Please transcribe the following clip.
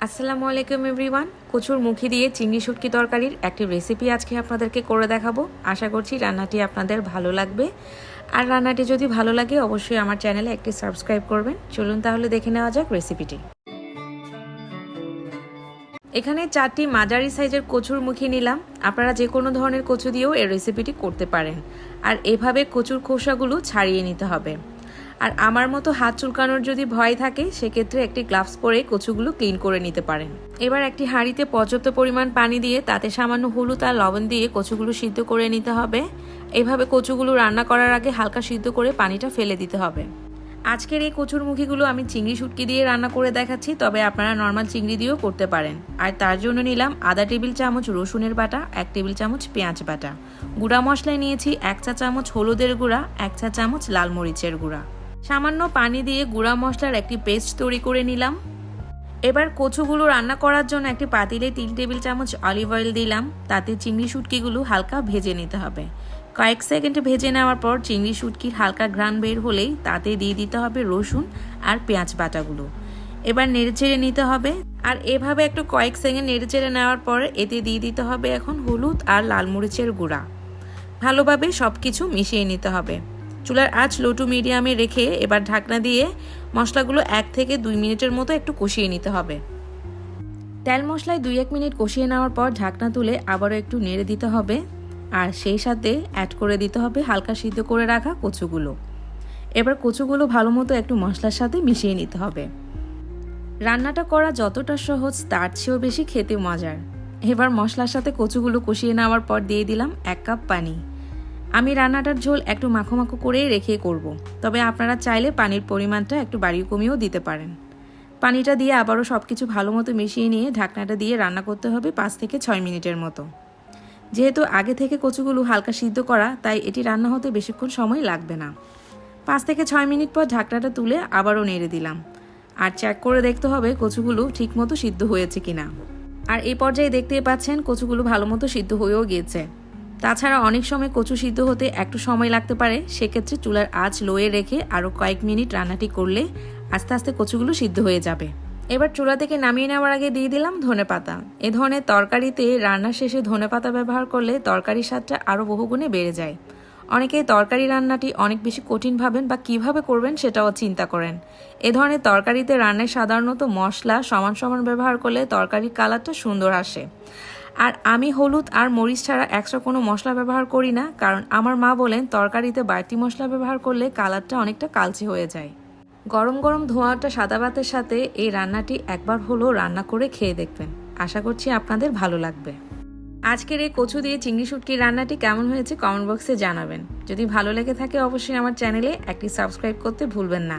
আসসালামু আলাইকুম এভরিওয়ান। কচুর মুখি দিয়ে চিংড়ি শুটকি তরকারির একটি রেসিপি আজকে আপনাদেরকে করে দেখাবো। আশা করছি রান্নাটি আপনাদের ভালো লাগবে। আর রান্নাটি যদি ভালো লাগে অবশ্যই আমার চ্যানেলে একটি সাবস্ক্রাইব করবেন। চলুন তাহলে দেখে নেওয়া যাক রেসিপিটি। এখানে 4টি মাঝারি সাইজের কচুর মুখি নিলাম। আপনারা যে কোনো ধরনের কচু দিয়েও এই রেসিপিটি করতে পারেন। আর এভাবে কচুর খোসাগুলো ছাড়িয়ে নিতে হবে। আর আমার মতো হাত চুলকানোর যদি ভয় থাকে সেক্ষেত্রে একটি গ্লাভস পরে কচুগুলো ক্লিন করে নিতে পারেন। এবার একটি হাঁড়িতে পর্যাপ্ত পরিমাণ পানি দিয়ে তাতে সামান্য হলুদ আর লবণ দিয়ে কচুগুলো সিদ্ধ করে নিতে হবে। এভাবে কচুগুলো রান্না করার আগে হালকা সিদ্ধ করে পানিটা ফেলে দিতে হবে। আজকের এই কচুর মুখিগুলো আমি চিংড়ি শুটকি দিয়ে রান্না করে দেখাচ্ছি, তবে আপনারা নর্মাল চিংড়ি দিয়েও করতে পারেন। আর তার জন্য নিলাম আধা টেবিল চামচ রসুনের বাটা, 1 টেবিল চামচ পেঁয়াজ বাটা, গুঁড়া মশলায় নিয়েছি 1 চা চামচ হলুদের গুঁড়া, 1 চা চামচ লাল মরিচের গুঁড়া। সামান্য পানি দিয়ে গুঁড়া মশলার একটি পেস্ট তৈরি করে নিলাম। এবার কচুগুলো রান্না করার জন্য একটি পাতিলে 3 টেবিল চামচ অলিভ অয়েল দিলাম। তাতে চিংড়ি শুটকিগুলো হালকা ভেজে নিতে হবে। কয়েক সেকেন্ড ভেজে নেওয়ার পর চিংড়ি শুটকির হালকা ঘ্রাণ বের হলেই তাতে দিয়ে দিতে হবে রসুন আর পেঁয়াজ বাটাগুলো। এবার নেড়েচেড়ে নিতে হবে। আর এভাবে একটু কয়েক সেকেন্ড নেড়েচেড়ে নেওয়ার পর এতে দিয়ে দিতে হবে এখন হলুদ আর লাল মরিচের গুঁড়া। ভালোভাবে সব কিছু মিশিয়ে নিতে হবে। চুলার আঁচ লো টু মিডিয়ামে রেখে এবার ঢাকনা দিয়ে মশলাগুলো 1 থেকে 2 মিনিটের মতো একটু কষিয়ে নিতে হবে। তেল মশলায় 2-1 মিনিট কষিয়ে নেওয়ার পর ঢাকনা তুলে আবারও একটু নেড়ে দিতে হবে। আর সেই সাথে অ্যাড করে দিতে হবে হালকা সিদ্ধ করে রাখা কচুগুলো। এবার কচুগুলো ভালো মতো একটু মশলার সাথে মিশিয়ে নিতে হবে। রান্নাটা করা যতটা সহজ তার চেয়েও বেশি খেতে মজার। এবার মশলার সাথে কচুগুলো কষিয়ে নেওয়ার পর দিয়ে দিলাম 1 কাপ পানি। আমি রান্নাটার ঝোল একটু মাখো মাখো করেই রেখে করব, তবে আপনারা চাইলে পানির পরিমাণটা একটু বাড়িয়ে কমিয়েও দিতে পারেন। পানিটা দিয়ে আবারও সব কিছু ভালো মতো মিশিয়ে নিয়ে ঢাকনাটা দিয়ে রান্না করতে হবে 5 থেকে 6 মিনিটের মতো। যেহেতু আগে থেকে কচুগুলো হালকা সিদ্ধ করা, তাই এটি রান্না হতে বেশিক্ষণ সময় লাগবে না। 5 থেকে 6 মিনিট পর ঢাকনাটা তুলে আবারও নেড়ে দিলাম। আর চেক করে দেখতে হবে কচুগুলো ঠিকমতো সিদ্ধ হয়েছে কিনা। আর এই পর্যায়ে দেখতেই পাচ্ছেন কচুগুলো ভালো মতো সিদ্ধ হয়েও গিয়েছে। তাছাড়া অনেক সময় কচু সিদ্ধ হতে একটু সময় লাগতে পারে, সেক্ষেত্রে চুলার আঁচ লোয়ে রেখে আরও কয়েক মিনিট রান্নাটি করলে আস্তে আস্তে কচুগুলো সিদ্ধ হয়ে যাবে। এবার চুলা থেকে নামিয়ে নেওয়ার আগে দিয়ে দিলাম ধনেপাতা। এ ধরনের তরকারিতে রান্নার শেষে ধনেপাতা ব্যবহার করলে তরকারির স্বাদটা আরও বহুগুণে বেড়ে যায়। অনেকেই তরকারি রান্নাটি অনেক বেশি কঠিন ভাবেন বা কিভাবে করবেন সেটাও চিন্তা করেন। এ ধরনের তরকারিতে রান্নায় সাধারণত মশলা সমান সমান ব্যবহার করলে তরকারির কালারটা সুন্দর আসে। আর আমি হলুদ আর মরিচ ছাড়া এক্সট্রা কোনো মশলা ব্যবহার করি না, কারণ আমার মা বলেন তরকারিতে বাড়তি মশলা ব্যবহার করলে কালারটা অনেকটা কালচে হয়ে যায়। গরম গরম ধোঁয়াটা সাদা ভাতের সাথে এই রান্নাটি একবার হলেও রান্না করে খেয়ে দেখবেন। আশা করছি আপনাদের ভালো লাগবে। আজকের এই কচু দিয়ে চিংড়ি শুটকির রান্নাটি কেমন হয়েছে কমেন্ট বক্সে জানাবেন। যদি ভালো লেগে থাকে অবশ্যই আমার চ্যানেলে একটি সাবস্ক্রাইব করতে ভুলবেন না।